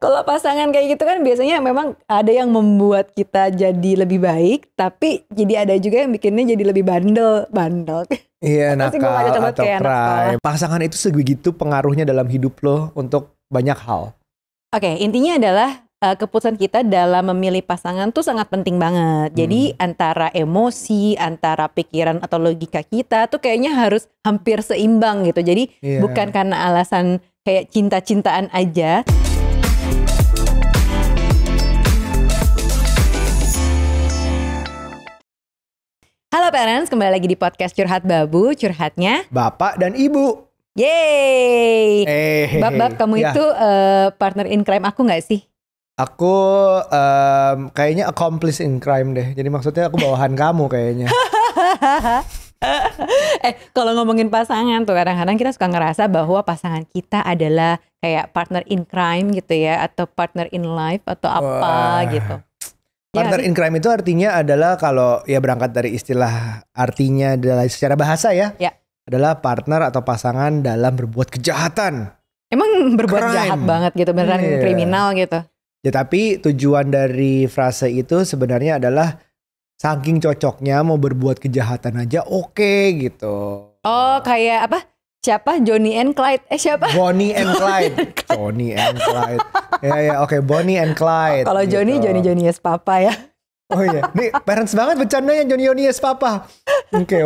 Kalau pasangan kayak gitu kan biasanya memang ada yang membuat kita jadi lebih baik, tapi jadi ada juga yang bikinnya jadi lebih bandel. Iya, Pasti gue gak nakal cocok banget atau kayak anak sekolah. crime. Pasangan itu sebegitu pengaruhnya dalam hidup lo untuk banyak hal. Oke, intinya adalah keputusan kita dalam memilih pasangan tuh sangat penting banget. Jadi antara emosi, antara pikiran atau logika kita tuh kayaknya harus hampir seimbang gitu. Jadi Iya. bukan karena alasan kayak cinta-cintaan aja. Halo parents, kembali lagi di podcast Curhat Babu. Curhatnya Bapak dan Ibu. yeay. Hehehe. Bab, kamu Ya. itu partner in crime aku gak sih? Aku kayaknya accomplice in crime deh. Jadi maksudnya aku bawahan kamu kayaknya. Kalau ngomongin pasangan tuh kadang-kadang kita suka ngerasa bahwa pasangan kita adalah kayak partner in crime gitu ya, atau partner in life atau apa Wah. gitu. Partner in crime itu artinya adalah, kalau ya berangkat dari istilah artinya adalah secara bahasa ya. Ya. Adalah partner atau pasangan dalam berbuat kejahatan. Emang berbuat Crime. jahat banget gitu, beneran Iya. kriminal gitu. Ya tapi tujuan dari frase itu sebenarnya adalah saking cocoknya mau berbuat kejahatan aja oke gitu. Oh kayak apa? Siapa? Johnny and Clyde. Siapa? Bonnie and Clyde. Johnny and Clyde. Ya oke, Bonnie and Clyde. Kalau Johnny, gitu. Johnny yes papa ya. Oh iya, nih parents banget bercandanya Johnny yes papa. Oke.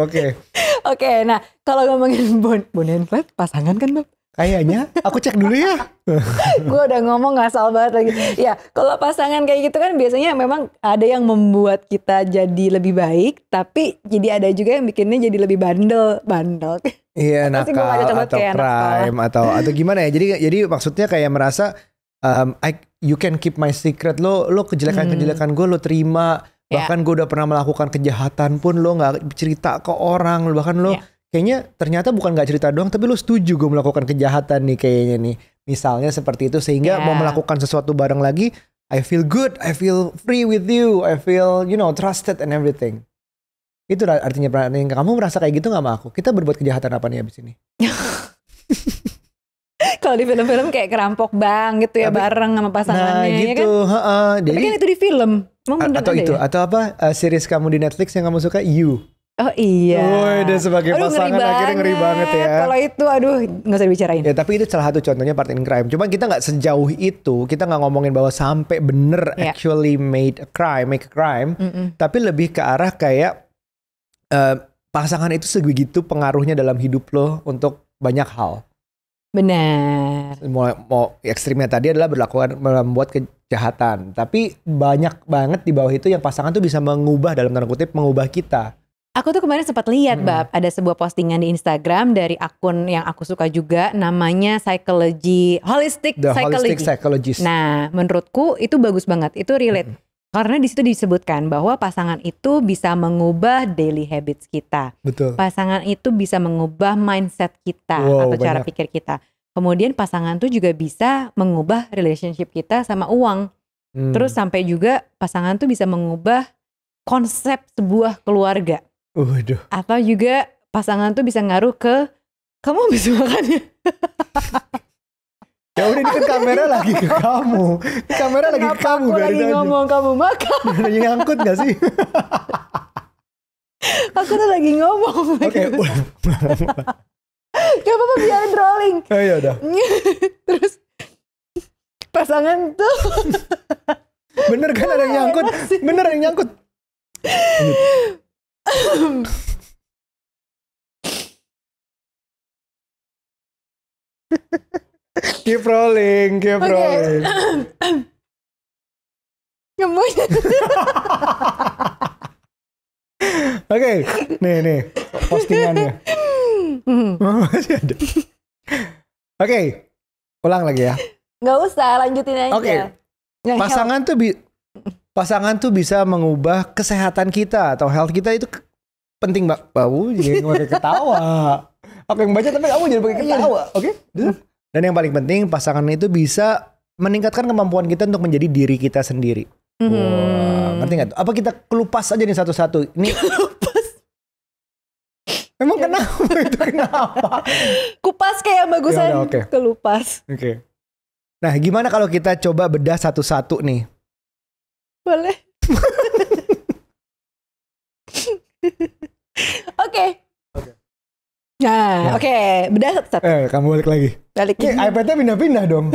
Oke, nah kalau ngomongin Bonnie and Clyde pasangan kan Bab? Kayaknya aku cek dulu ya. Gue udah ngomong ngasal banget lagi. Ya, kalau pasangan kayak gitu kan biasanya memang ada yang membuat kita jadi lebih baik, tapi jadi ada juga yang bikinnya jadi lebih bandel. Iya, Pasti gua gak nakal cocok banget atau kayak anak crime atau gimana ya. Jadi maksudnya kayak merasa you can keep my secret. Lo kejelekan-kejelekan gue lo terima. Ya. Bahkan gue udah pernah melakukan kejahatan pun lo gak cerita ke orang. Bahkan lo kayaknya ternyata bukan gak cerita doang, tapi lo setuju gue melakukan kejahatan nih kayaknya nih. Misalnya seperti itu, sehingga mau melakukan sesuatu bareng lagi, I feel good, I feel free with you, I feel trusted and everything. Itu artinya pernah kamu merasa kayak gitu gak sama aku? Kita berbuat kejahatan apa nih abis ini? Kalau di film-film kayak kerampok bank gitu ya, bareng sama pasangannya. Nah gitu, ya kan? Tapi kan itu di film. Emang bener atau ada itu, ya? atau apa series kamu di Netflix yang kamu suka, You. Oh iya. Woi, dia sebagai pasangan akhirnya ngeri banget ya. Kalau itu aduh gak usah dibicarain. Ya tapi itu salah satu contohnya partner in crime. Cuman kita gak sejauh itu, kita gak ngomongin bahwa sampai bener actually make a crime. Tapi lebih ke arah kayak pasangan itu sebegitu pengaruhnya dalam hidup lo untuk banyak hal. Benar. Mau ekstrimnya tadi adalah membuat kejahatan. Tapi banyak banget di bawah itu yang pasangan tuh bisa mengubah, dalam tanda kutip, mengubah kita. Aku tuh kemarin sempat lihat Bab, ada sebuah postingan di Instagram dari akun yang aku suka juga, namanya Holistic Psychologist. Nah, menurutku itu bagus banget, itu relate. Karena di situ disebutkan bahwa pasangan itu bisa mengubah daily habits kita. Betul. Pasangan itu bisa mengubah mindset kita atau cara pikir kita. Kemudian pasangan tuh juga bisa mengubah relationship kita sama uang. Terus sampai juga pasangan tuh bisa mengubah konsep sebuah keluarga. Waduh. Atau juga pasangan tuh bisa ngaruh ke kamu bisa makan ya? Ya udah, ini kan kamera lagi ke kamu. Kamera lagi ke kamu. Aku lagi ngomong kamu makan. Lagi ngangkut gak sih? Aku tuh lagi ngomong. Oke. Gak apa-apa, biarin rolling. Oh iya udah. Terus pasangan tuh Bener kan ada yang nyangkut? Bener ada yang nyangkut. Keep rolling. Ngemunya. Oke, nih postingannya. Masih ada. Oke, ulang lagi ya. Gak usah, lanjutin aja. Oke. Pasangan tuh bisa mengubah kesehatan kita atau health kita, itu penting Mbak. Bau jadi pakai ketawa. Aku yang baca tapi kamu jadi pakai ketawa. Oke? Dan yang paling penting, pasangan itu bisa meningkatkan kemampuan kita untuk menjadi diri kita sendiri. Wah, ngerti gak tuh? Apa kita kelupas aja nih satu-satu? Ini Kelupas. Emang kenapa itu? Kenapa? Kupas kayak bagusan. Ya udah, oke. Kelupas. Oke. Nah, gimana kalau kita coba bedah satu-satu nih? Boleh. Oke. Nah, oke. Bedah satu-satu. Kamu balik lagi. Balik. iPad-nya pindah-pindah dong.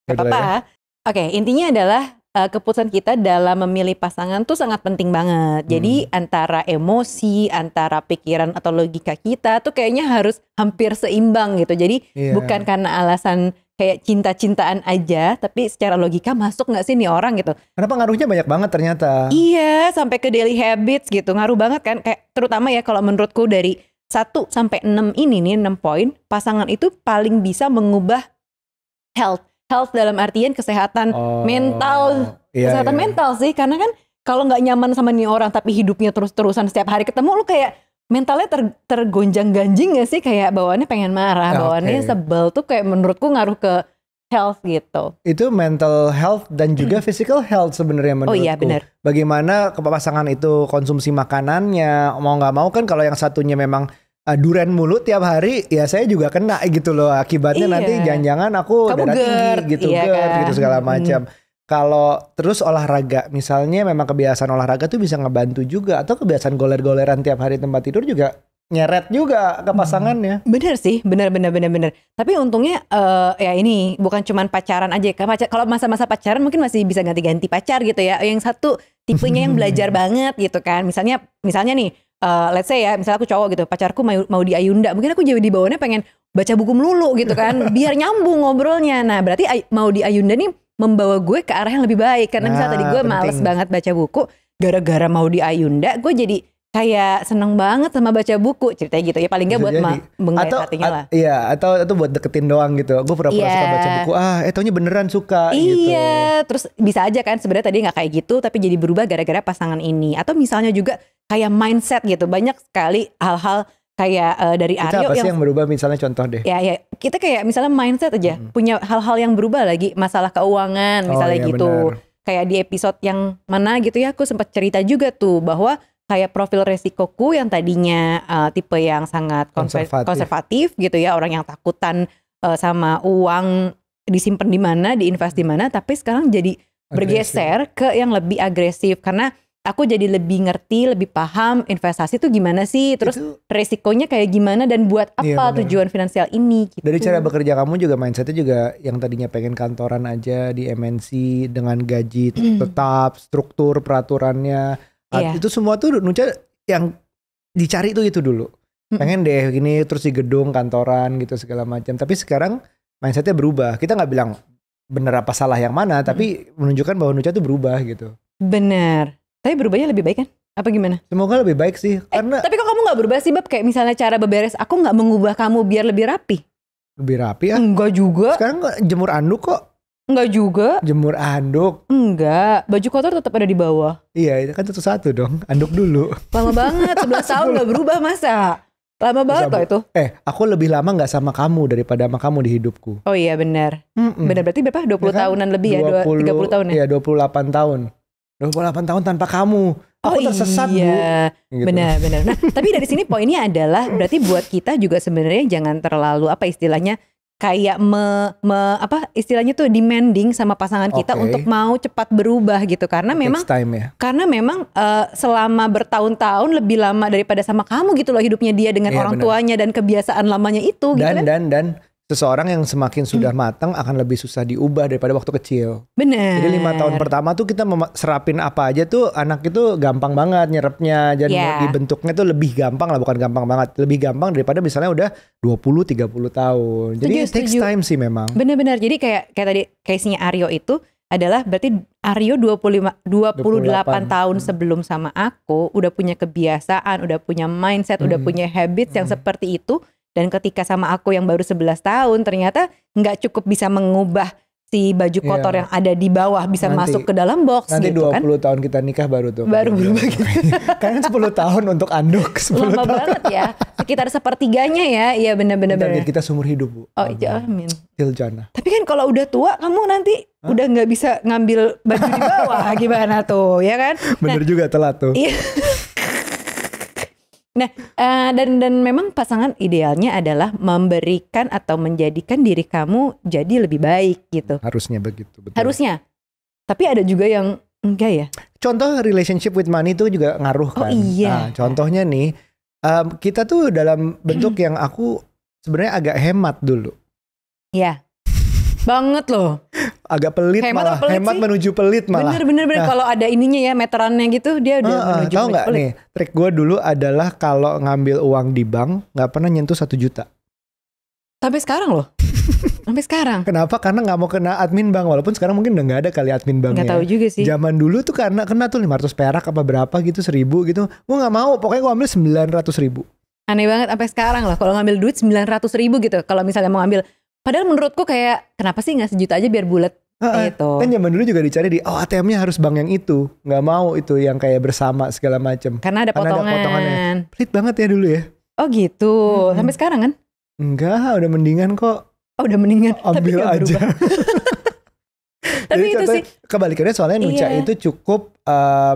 Gak apa-apa. Oke, intinya adalah keputusan kita dalam memilih pasangan tuh sangat penting banget. Jadi antara emosi, antara pikiran atau logika kita tuh kayaknya harus hampir seimbang gitu. Jadi bukan karena alasan kayak cinta-cintaan aja, tapi secara logika masuk gak sih nih orang gitu. Karena pengaruhnya banyak banget ternyata. Iya, sampai ke daily habits gitu. Ngaruh banget kan. Kayak terutama ya kalau menurutku dari 1 sampai 6 ini nih, 6 poin, pasangan itu paling bisa mengubah health dalam artian kesehatan mental, kesehatan mental sih, karena kan kalau nggak nyaman sama nih orang tapi hidupnya terus-terusan setiap hari ketemu, lu kayak mentalnya tergonjang-ganjing gak sih, kayak bawaannya pengen marah, bawaannya sebel tuh, kayak menurutku ngaruh ke health gitu. Itu mental health dan juga physical health sebenarnya menurutku. Oh iya benar. Bagaimana pasangan itu konsumsi makanannya, mau nggak mau kan kalau yang satunya memang duren mulu tiap hari, ya saya juga kena gitu loh akibatnya. Nanti jangan-jangan aku darah tinggi gitu, gitu segala macam. Kalau terus olahraga, misalnya memang kebiasaan olahraga tuh bisa ngebantu juga, atau kebiasaan goler-goleran tiap hari tempat tidur juga nyeret juga ke pasangannya. Bener sih, bener. Tapi untungnya ya ini bukan cuman pacaran aja. Kalau masa-masa pacaran mungkin masih bisa ganti-ganti pacar gitu ya. Yang satu tipenya yang belajar banget gitu kan. Misalnya nih, let's say ya, misalnya aku cowok gitu, pacarku mau di Ayunda, mungkin aku jadi di bawahnya pengen baca buku melulu gitu kan, biar nyambung ngobrolnya. Nah berarti mau di Ayunda nih membawa gue ke arah yang lebih baik. Karena misalnya tadi gue males banget baca buku, gara-gara mau di Ayunda gue jadi kayak seneng banget sama baca buku, ceritanya gitu ya, paling gak buat menggait hatinya lah. Iya, atau buat deketin doang gitu. Gue pura-pura suka baca buku, taunya beneran suka gitu. Iya, terus bisa aja kan sebenarnya tadi gak kayak gitu, tapi jadi berubah gara-gara pasangan ini. Atau misalnya juga kayak mindset gitu, banyak sekali hal-hal kayak dari Aryo. Itu apa sih yang berubah, misalnya contoh deh? Ya kita kayak misalnya mindset aja, punya hal-hal yang berubah lagi, masalah keuangan misalnya gitu. Benar. Kayak di episode yang mana gitu ya, aku sempat cerita juga tuh bahwa kayak profil resikoku yang tadinya tipe yang sangat konservatif gitu ya, orang yang takutan sama uang disimpan di mana, diinvest di mana, tapi sekarang jadi bergeser ke yang lebih agresif karena aku jadi lebih ngerti, lebih paham investasi itu gimana sih, terus resikonya kayak gimana dan buat apa tujuan finansial ini gitu. Dari cara bekerja kamu juga mindsetnya juga yang tadinya pengen kantoran aja di MNC dengan gaji tetap, struktur peraturannya. Itu semua tuh Nucha yang dicari tuh itu dulu. Pengen deh gini, terus di gedung kantoran gitu segala macam. Tapi sekarang mindsetnya berubah. Kita gak bilang bener apa salah yang mana, tapi menunjukkan bahwa Nucha tuh berubah gitu. Bener. Tapi berubahnya lebih baik kan? Apa gimana? Semoga lebih baik sih. Karena tapi kok kamu gak berubah sih Bab? Kayak misalnya cara beberes, aku gak mengubah kamu biar lebih rapi. Lebih rapi ya? Enggak juga. Sekarang jemur anduk kok. Enggak juga. Jemur anduk? Enggak, baju kotor tetap ada di bawah. Iya, itu kan satu-satu dong, anduk dulu. Lama banget, 11 tahun gak berubah masa. Lama banget kok itu. Aku lebih lama gak sama kamu daripada sama kamu di hidupku. Oh iya benar. Benar, berarti berapa? 20 tahunan lebih 20, ya? 30 tahun ya? Iya 28 tahun. 28 tahun tanpa kamu. Aku tersesat Bu. Gitu. Benar. Nah tapi dari sini poinnya adalah berarti buat kita juga sebenarnya jangan terlalu apa istilahnya, kayak istilahnya tuh demanding sama pasangan kita untuk mau cepat berubah gitu, karena memang karena memang selama bertahun-tahun lebih lama daripada sama kamu gitu loh hidupnya dia dengan orang tuanya dan kebiasaan lamanya itu gitu kan. Dan seseorang yang semakin sudah matang akan lebih susah diubah daripada waktu kecil. Benar. Jadi 5 tahun pertama tuh kita serapin apa aja tuh anak itu gampang banget nyerapnya. Dan dibentuknya tuh lebih gampang lah, bukan gampang banget. Lebih gampang daripada misalnya udah 20-30 tahun. Jadi it takes time sih memang. Benar-benar. Jadi kayak tadi case-nya Aryo itu adalah berarti Aryo 28 tahun sebelum sama aku udah punya kebiasaan, udah punya mindset, udah punya habits yang seperti itu. Dan ketika sama aku yang baru 11 tahun ternyata gak cukup bisa mengubah si baju kotor yang ada di bawah bisa masuk ke dalam box nanti gitu kan. Nanti 20 tahun kita nikah baru tuh. Baru berubah gitu. Kan 10 tahun untuk anduk. 10 lama tahun. banget ya. Sekitar sepertiganya ya. Iya benar-benar. Kita seumur hidup Bu. Oh iya amin. Til jannah. Tapi kan kalau udah tua kamu nanti udah gak bisa ngambil baju di bawah. Gimana tuh ya kan. Bener juga telat tuh. Iya. Nah, dan memang pasangan idealnya adalah memberikan atau menjadikan diri kamu jadi lebih baik gitu. Harusnya begitu, betul. Harusnya. Tapi ada juga yang enggak ya. Contoh relationship with money itu juga ngaruh kan. Oh iya. Nah, contohnya nih, kita tuh dalam bentuk yang aku sebenarnya agak hemat dulu. Iya. Banget loh. Agak pelit malah, hemat menuju pelit malah. Bener. Nah, kalau ada ininya ya meterannya gitu, dia udah menuju tahu nggak pelit. Nih, trik gue dulu adalah kalau ngambil uang di bank nggak pernah nyentuh 1 juta. Sampai sekarang loh. Sampai sekarang. Kenapa? Karena nggak mau kena admin bank. Walaupun sekarang mungkin udah nggak ada kali admin banknya. Nggak tahu juga sih. Zaman dulu tuh karena kena tuh 500 perak apa berapa gitu, 1000 gitu. Gue nggak mau, pokoknya gue ambil 900.000. Aneh banget sampai sekarang loh. Kalau ngambil duit 900.000 gitu. Kalau misalnya mau ngambil, padahal menurutku kayak kenapa sih nggak 1 juta aja biar bulat. Gitu. Kan zaman dulu juga dicari ATM-nya harus bank yang itu, nggak mau itu yang kayak bersama segala macam. Karena ada potongannya. Pelit banget ya dulu ya. Oh gitu. Sampai sekarang kan? Enggak, udah mendingan kok. Oh udah mendingan. Ambil tapi aja. Tapi itu sih kebalikannya, soalnya Nucha itu cukup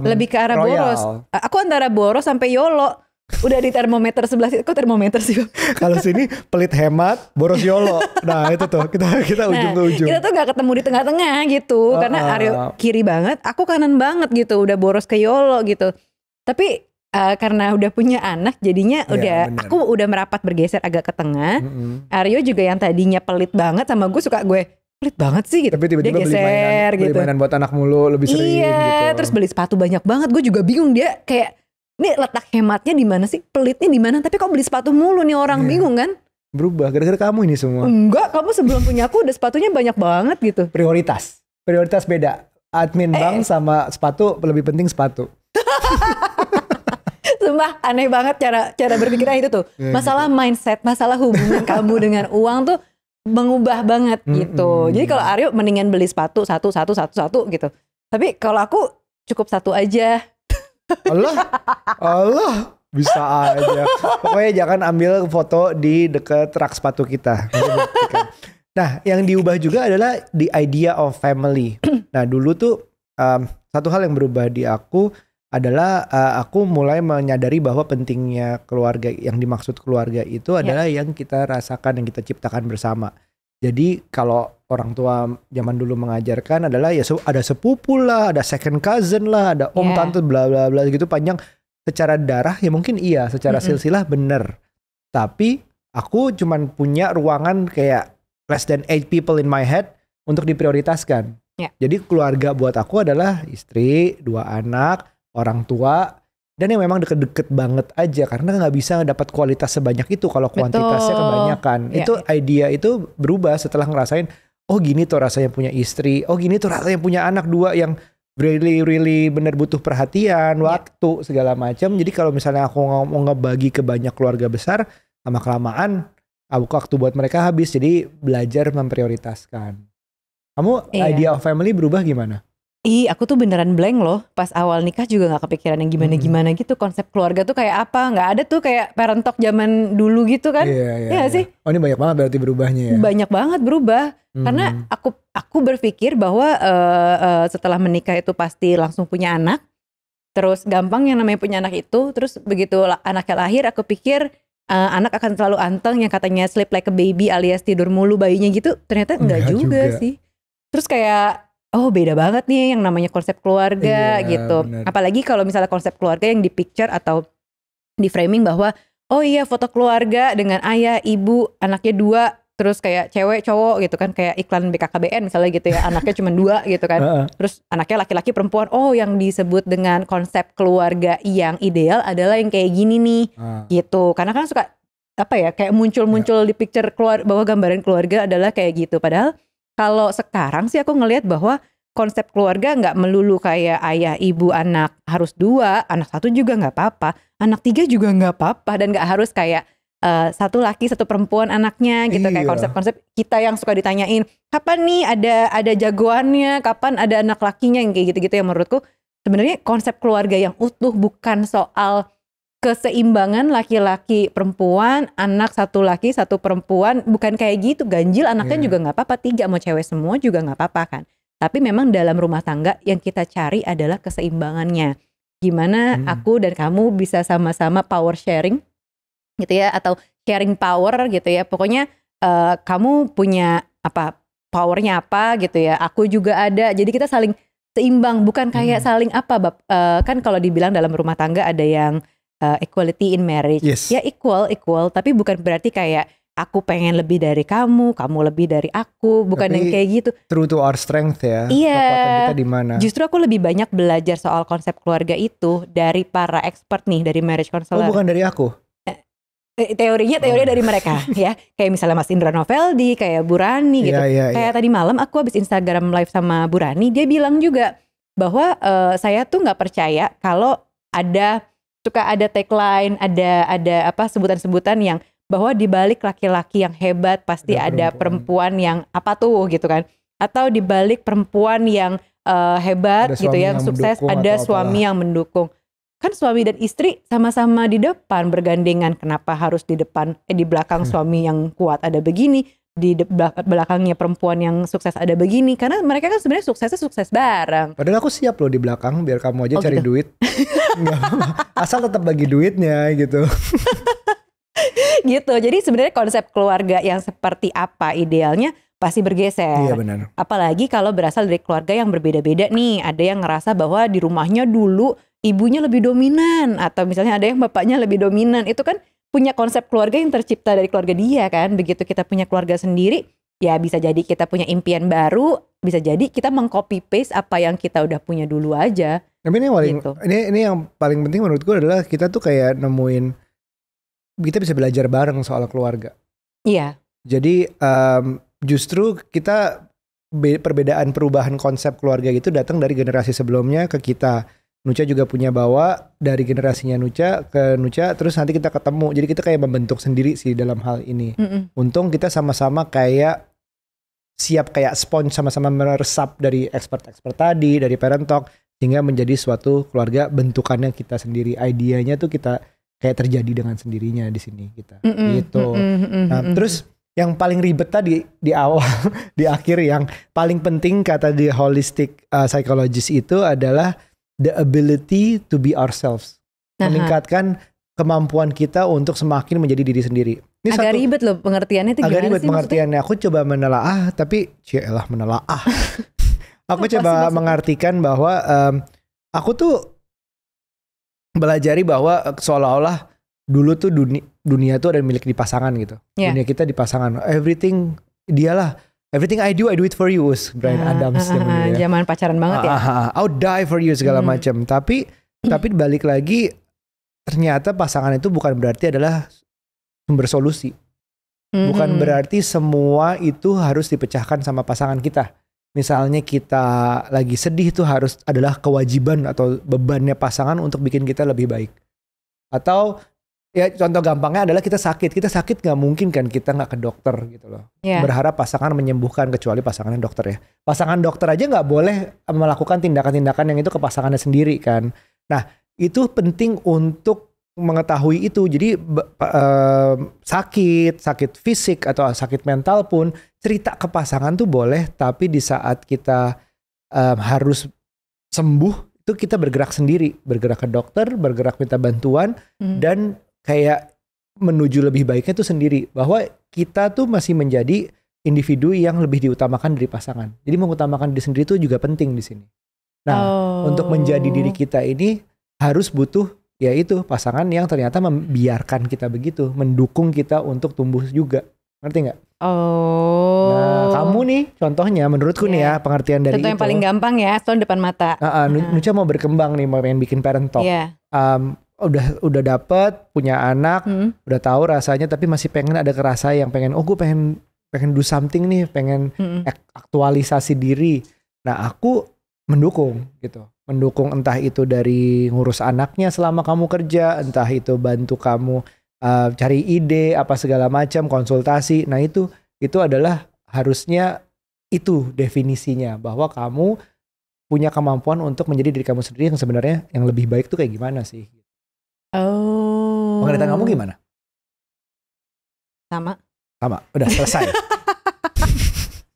lebih ke arah royal. boros. Aku antara boros sampai YOLO. Udah di termometer sebelah situ. Kok termometer sih? Kalau sini pelit hemat, boros YOLO. Nah itu tuh kita ujung ke ujung. Kita tuh gak ketemu di tengah-tengah gitu. Karena Aryo kiri banget, aku kanan banget gitu. Udah boros ke YOLO gitu. Tapi karena udah punya anak, jadinya aku udah merapat bergeser agak ke tengah. Aryo juga yang tadinya pelit banget sama gue, suka gue pelit banget sih gitu. Tapi tiba-tiba dia geser beli mainan buat anak mulu lebih sering gitu. Terus beli sepatu banyak banget. Gue juga bingung, dia kayak ini letak hematnya di mana sih? Pelitnya di mana? Tapi kok beli sepatu mulu nih orang, bingung kan? Berubah gara-gara kamu ini semua. Enggak, kamu sebelum punya aku udah sepatunya banyak banget gitu. Prioritas beda. Admin bank sama sepatu, lebih penting sepatu. Sumpah aneh banget cara berpikirnya itu tuh. Masalah mindset, masalah hubungan kamu dengan uang tuh mengubah banget gitu. Jadi kalau Aryo mendingan beli sepatu satu gitu. Tapi kalau aku cukup satu aja. Allah bisa aja. Pokoknya jangan ambil foto di dekat rak sepatu kita. Nah, yang diubah juga adalah the idea of family. Nah, dulu tuh satu hal yang berubah di aku adalah aku mulai menyadari bahwa pentingnya keluarga. Yang dimaksud keluarga itu adalah yang kita rasakan, yang kita ciptakan bersama. Jadi kalau orang tua zaman dulu mengajarkan adalah ya ada sepupu lah, ada second cousin lah, ada om tante bla bla bla gitu panjang. Secara darah ya mungkin iya, secara silsilah bener. Tapi aku cuman punya ruangan kayak less than 8 people in my head untuk diprioritaskan. Jadi keluarga buat aku adalah istri, 2 anak, orang tua, dan yang memang deket-deket banget aja karena nggak bisa dapat kualitas sebanyak itu kalau kuantitasnya kebanyakan. Itu idea itu berubah setelah ngerasain, oh gini tuh rasanya punya istri, oh gini tuh rasanya punya anak 2 yang really bener butuh perhatian, waktu segala macam. Jadi kalau misalnya aku mau ngebagi ke banyak keluarga besar, lama kelamaan waktu buat mereka habis. Jadi belajar memprioritaskan. Kamu idea of family berubah gimana? Aku tuh beneran blank loh. Pas awal nikah juga gak kepikiran yang gimana-gimana gitu. Konsep keluarga tuh kayak apa. Gak ada tuh kayak parent talk zaman dulu gitu kan. Iya sih. Oh ini banyak banget berarti berubahnya ya. Banyak banget berubah. Karena aku berpikir bahwa setelah menikah itu pasti langsung punya anak. Terus gampang yang namanya punya anak itu. Terus begitu anaknya lahir aku pikir anak akan selalu anteng. Yang katanya sleep like a baby alias tidur mulu bayinya gitu. Ternyata enggak juga sih. Terus kayak oh beda banget nih yang namanya konsep keluarga gitu. Bener. Apalagi kalau misalnya konsep keluarga yang di picture atau di framing bahwa oh iya foto keluarga dengan ayah, ibu, anaknya 2, terus kayak cewek, cowok gitu kan, kayak iklan BKKBN misalnya gitu ya, anaknya cuma 2 gitu kan. Terus anaknya laki-laki, perempuan. Oh yang disebut dengan konsep keluarga yang ideal adalah yang kayak gini nih gitu. Karena kan suka apa ya kayak muncul di picture bahwa gambaran keluarga adalah kayak gitu. Padahal kalau sekarang sih aku ngelihat bahwa konsep keluarga nggak melulu kayak ayah, ibu, anak harus 2, anak 1 juga nggak apa-apa, anak 3 juga nggak apa-apa, dan nggak harus kayak 1 laki 1 perempuan anaknya gitu. Kayak konsep-konsep kita yang suka ditanyain kapan nih ada jagoannya, kapan ada anak lakinya, yang kayak gitu-gitu. Yang menurutku sebenarnya konsep keluarga yang utuh bukan soal keseimbangan laki-laki perempuan, anak 1 laki 1 perempuan, bukan kayak gitu. Ganjil anaknya juga nggak apa-apa, 3 mau cewek semua juga nggak apa-apa kan. Tapi memang dalam rumah tangga yang kita cari adalah keseimbangannya. gimana aku dan kamu bisa sama-sama power sharing gitu ya, atau sharing power gitu ya. Pokoknya kamu punya apa, powernya apa gitu ya, aku juga ada. Jadi kita saling seimbang, bukan kayak saling apa, kan kalau dibilang dalam rumah tangga ada yang equality in marriage. Ya equal, tapi bukan berarti kayak aku pengen lebih dari kamu, kamu lebih dari aku, bukan tapi yang kayak gitu. True to our strength ya. Iya. Kekuatan kita di mana? Justru aku lebih banyak belajar soal konsep keluarga itu dari para expert nih, dari marriage counselor. Oh, bukan dari aku. Teorinya dari mereka ya. Kayak misalnya Mas Indra Noveldi, kayak Bu Rani gitu. Kayak tadi malam aku habis Instagram live sama Bu Rani, dia bilang juga bahwa saya tuh nggak percaya kalau suka ada tagline, ada apa sebutan-sebutan yang bahwa di balik laki-laki yang hebat pasti ada perempuan yang apa tuh gitu kan. Atau di balik perempuan yang hebat gitu yang sukses ada suami yang mendukung. Kan suami dan istri sama-sama di depan bergandengan, kenapa harus di belakang suami yang kuat ada begini, di belakangnya perempuan yang sukses ada begini, karena mereka kan sebenarnya sukses bareng. Padahal aku siap loh di belakang biar kamu aja cari duit. Asal tetap bagi duitnya gitu. Gitu. Jadi sebenarnya konsep keluarga yang seperti apa idealnya pasti bergeser. Iya benar. Apalagi kalau berasal dari keluarga yang berbeda-beda nih. Ada yang ngerasa bahwa di rumahnya dulu ibunya lebih dominan, atau misalnya ada yang bapaknya lebih dominan. Itu kan punya konsep keluarga yang tercipta dari keluarga dia kan. Begitu kita punya keluarga sendiri, ya bisa jadi kita punya impian baru, bisa jadi kita meng-copy paste apa yang kita udah punya dulu aja. Tapi ini yang paling penting menurutku adalah kita tuh kayak nemuin, kita bisa belajar bareng soal keluarga. Iya. Jadi justru kita perubahan konsep keluarga itu datang dari generasi sebelumnya ke kita. Nucha juga punya bawa dari generasinya Nucha ke Nucha, terus nanti kita ketemu. Jadi kita kayak membentuk sendiri sih dalam hal ini. Untung kita sama-sama kayak siap kayak sponge, sama-sama meresap dari expert-expert tadi, dari Parent Talk, sehingga menjadi suatu keluarga bentukannya kita sendiri. Idenya tuh kita kayak terjadi dengan sendirinya di sini kita. Gitu. Nah, terus yang paling ribet tadi di awal, di akhir, yang paling penting kata di holistic psychologist itu adalah the ability to be ourselves. Meningkatkan kemampuan kita untuk semakin menjadi diri sendiri. Ini agak ribet loh pengertiannya itu gimana sih? Agak ribet pengertiannya. Aku coba menelaah, tapi menelaah. Aku coba mengartikan bahwa aku tuh belajari bahwa seolah-olah dulu tuh dunia tuh ada milik di pasangan gitu. Dunia kita di pasangan. Everything dialah. Everything I do it for you, Bryan Adams zaman pacaran banget ya. I'll die for you segala macam. Tapi balik lagi, ternyata pasangan itu bukan berarti adalah sumber solusi. Bukan berarti semua itu harus dipecahkan sama pasangan kita. Misalnya kita lagi sedih, itu harus adalah kewajiban atau bebannya pasangan untuk bikin kita lebih baik. Atau ya contoh gampangnya adalah kita sakit nggak mungkin kan kita nggak ke dokter gitu loh. Berharap pasangan menyembuhkan, kecuali pasangannya dokter ya. Pasangan dokter aja nggak boleh melakukan tindakan-tindakan yang itu ke pasangannya sendiri kan. Nah itu penting untuk mengetahui itu. Jadi sakit fisik atau sakit mental pun cerita ke pasangan tuh boleh, tapi di saat kita harus sembuh itu kita bergerak sendiri, bergerak ke dokter, bergerak minta bantuan dan kayak menuju lebih baiknya tuh sendiri. Bahwa kita tuh masih menjadi individu yang lebih diutamakan dari pasangan. Jadi mengutamakan diri sendiri itu juga penting di sini. Nah, untuk menjadi diri kita ini harus butuh yaitu pasangan yang ternyata membiarkan kita begitu, mendukung kita untuk tumbuh juga. Ngerti nggak? Nah, kamu nih contohnya menurutku nih ya, pengertian dari contoh yang paling gampang ya, soal depan mata. Nucha mau berkembang nih, mau pengen bikin Parent Talk. Udah dapet punya anak, udah tahu rasanya, tapi masih pengen ada kerasa yang pengen, gue pengen do something nih, pengen aktualisasi diri. Nah aku mendukung gitu, mendukung entah itu dari ngurus anaknya selama kamu kerja, entah itu bantu kamu cari ide apa segala macam, konsultasi. Nah itu adalah harusnya itu definisinya, bahwa kamu punya kemampuan untuk menjadi diri kamu sendiri yang sebenarnya yang lebih baik tuh kayak gimana sih? Pengertian kamu gimana? Sama, udah selesai.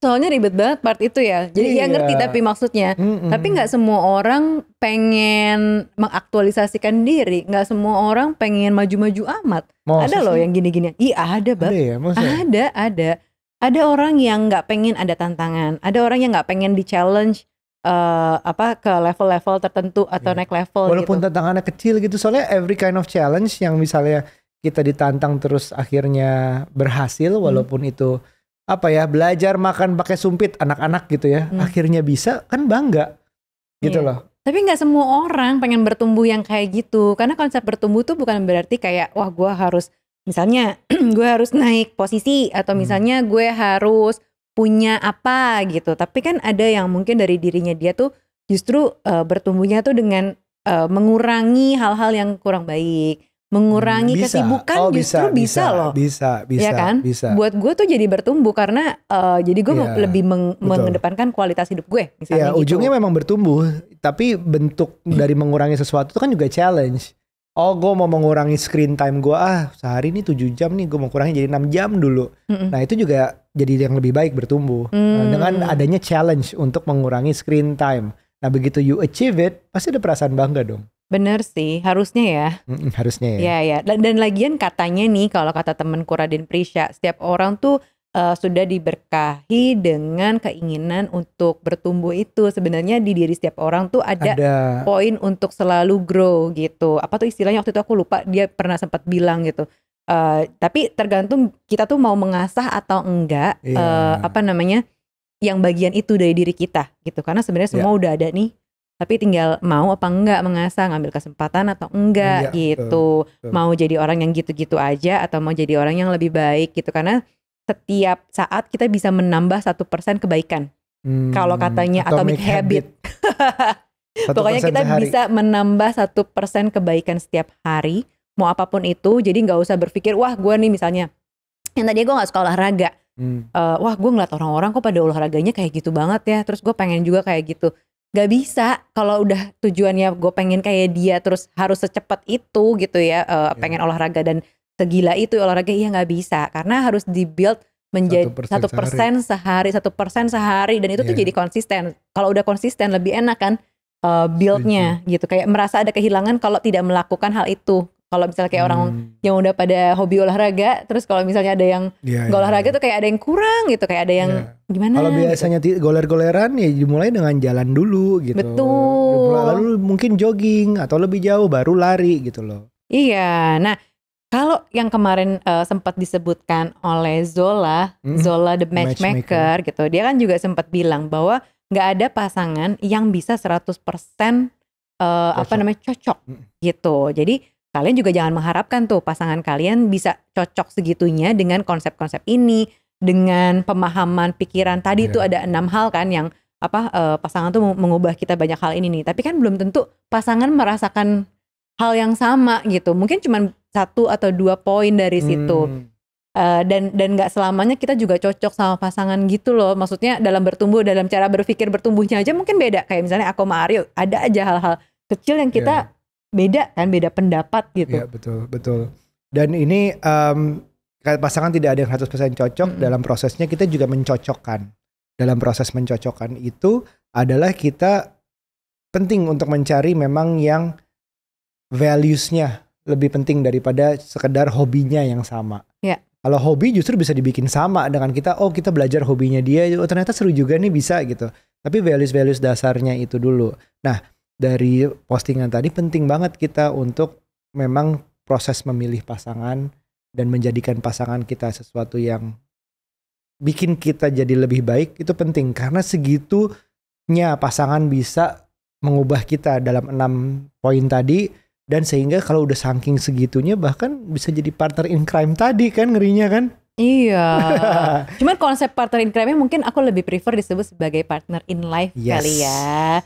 soalnya ribet banget part itu ya. Jadi ya ngerti tapi maksudnya. Tapi nggak semua orang pengen mengaktualisasikan diri. Nggak semua orang pengen maju-maju amat. Ada loh yang gini-gini. Iya ada Bang. Ada. Ada orang yang nggak pengen ada tantangan. Ada orang yang nggak pengen di challenge ke level-level tertentu atau naik level. Walaupun gitu. tantangannya kecil gitu. Soalnya every kind of challenge yang misalnya kita ditantang terus akhirnya berhasil, walaupun itu belajar makan pakai sumpit anak-anak gitu ya, akhirnya bisa, kan bangga gitu loh. Tapi nggak semua orang pengen bertumbuh yang kayak gitu, karena konsep bertumbuh tuh bukan berarti kayak wah gue harus misalnya gue harus naik posisi atau misalnya gue harus punya apa gitu. Tapi kan ada yang mungkin dari dirinya dia tuh justru bertumbuhnya tuh dengan mengurangi hal-hal yang kurang baik. Mengurangi kesibukan justru bisa loh. Bisa ya kan? Bisa. Buat gue tuh jadi bertumbuh karena jadi gue lebih mengedepankan kualitas hidup gue misalnya gitu. Ujungnya memang bertumbuh, tapi bentuk dari mengurangi sesuatu itu kan juga challenge. Oh gue mau mengurangi screen time gue, sehari ini 7 jam nih, gue mau kurangi jadi 6 jam dulu. Nah itu juga jadi yang lebih baik bertumbuh. Dengan adanya challenge untuk mengurangi screen time. Nah begitu you achieve it, pasti ada perasaan bangga dong. Bener sih, harusnya ya. Harusnya ya. Ya. Dan lagian katanya nih, kalau kata temenku Raden Prisha, setiap orang tuh sudah diberkahi dengan keinginan untuk bertumbuh itu. Sebenarnya di diri setiap orang tuh ada poin untuk selalu grow gitu. Apa tuh istilahnya waktu itu aku lupa, dia pernah sempat bilang gitu. Tapi tergantung kita tuh mau mengasah atau enggak, yang bagian itu dari diri kita gitu. Karena sebenarnya semua udah ada nih. Tapi tinggal mau apa enggak mengasah, ngambil kesempatan atau enggak gitu. Betul. Mau jadi orang yang gitu-gitu aja atau mau jadi orang yang lebih baik gitu. Karena setiap saat kita bisa menambah 1% kebaikan. Kalau katanya Atomic Habit. Pokoknya kita bisa menambah 1% kebaikan setiap hari. Mau apapun itu. Jadi gak usah berpikir, wah gue nih misalnya, yang tadi gue gak suka olahraga. Wah gue ngeliat orang-orang kok pada olahraganya kayak gitu banget ya. Terus gue pengen juga kayak gitu. Gak bisa kalau udah tujuannya gue pengen kayak dia terus harus secepat itu gitu ya, pengen olahraga dan segila itu olahraga, gak bisa karena harus dibuild menjadi 1% sehari 1% sehari dan itu tuh jadi konsisten. Kalau udah konsisten lebih enak kan buildnya gitu, kayak merasa ada kehilangan kalau tidak melakukan hal itu. Kalau misalnya kayak orang yang udah pada hobi olahraga, terus kalau misalnya ada yang gak olahraga tuh kayak ada yang kurang gitu, kayak ada yang gimana. Kalau biasanya goler-goleran ya dimulai dengan jalan dulu gitu. Betul. Lalu mungkin jogging atau lebih jauh baru lari gitu loh. Iya, nah kalau yang kemarin sempat disebutkan oleh Zola the Matchmaker gitu, dia kan juga sempat bilang bahwa gak ada pasangan yang bisa 100% cocok gitu. Jadi kalian juga jangan mengharapkan tuh pasangan kalian bisa cocok segitunya dengan konsep-konsep ini, dengan pemahaman pikiran tadi tuh ada 6 hal kan yang pasangan tuh mengubah kita banyak hal ini nih. Tapi kan belum tentu pasangan merasakan hal yang sama gitu. Mungkin cuma 1 atau 2 poin dari situ. Dan gak selamanya kita juga cocok sama pasangan gitu loh. Maksudnya dalam bertumbuh, dalam cara berpikir bertumbuhnya aja mungkin beda. Kayak misalnya aku sama Aryo, ada aja hal-hal kecil yang kita beda kan, beda pendapat gitu. Iya betul. Dan ini pasangan tidak ada yang 100% cocok. Dalam prosesnya kita juga mencocokkan. Dalam proses mencocokkan itu adalah kita penting untuk mencari memang yang values-nya lebih penting daripada sekedar hobinya yang sama. Kalau hobi justru bisa dibikin sama dengan kita. Oh kita belajar hobinya dia, ternyata seru juga nih, bisa gitu. Tapi values dasarnya itu dulu. Nah dari postingan tadi penting banget kita untuk memang proses memilih pasangan dan menjadikan pasangan kita sesuatu yang bikin kita jadi lebih baik, itu penting. Karena segitunya pasangan bisa mengubah kita dalam 6 poin tadi. Dan sehingga kalau udah saking segitunya bahkan bisa jadi partner in crime tadi kan, ngerinya kan. Iya. Cuman konsep partner in crime mungkin aku lebih prefer disebut sebagai partner in life kali ya.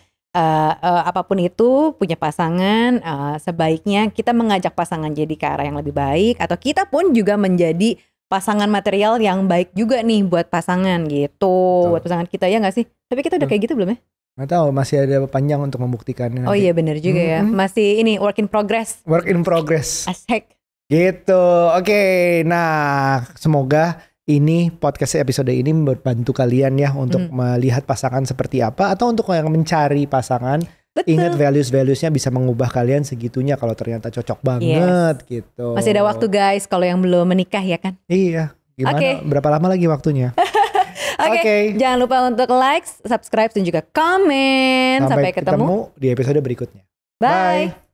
Apapun itu punya pasangan, sebaiknya kita mengajak pasangan jadi ke arah yang lebih baik, atau kita pun juga menjadi pasangan material yang baik juga nih buat pasangan gitu. Betul. Buat pasangan kita ya gak sih? Tapi kita udah kayak gitu belum ya? Gak tahu, masih ada panjang untuk membuktikannya nanti. Oh iya benar juga ya, masih ini work in progress. Work in progress. Asik. Gitu, oke. Nah semoga ini podcast episode ini membantu kalian ya untuk melihat pasangan seperti apa, atau untuk yang mencari pasangan. Betul. Ingat values-valuesnya bisa mengubah kalian segitunya kalau ternyata cocok banget gitu. Masih ada waktu guys kalau yang belum menikah ya kan. Iya. Gimana? Berapa lama lagi waktunya? Oke. Jangan lupa untuk like, subscribe dan juga komen. Sampai ketemu di episode berikutnya. Bye.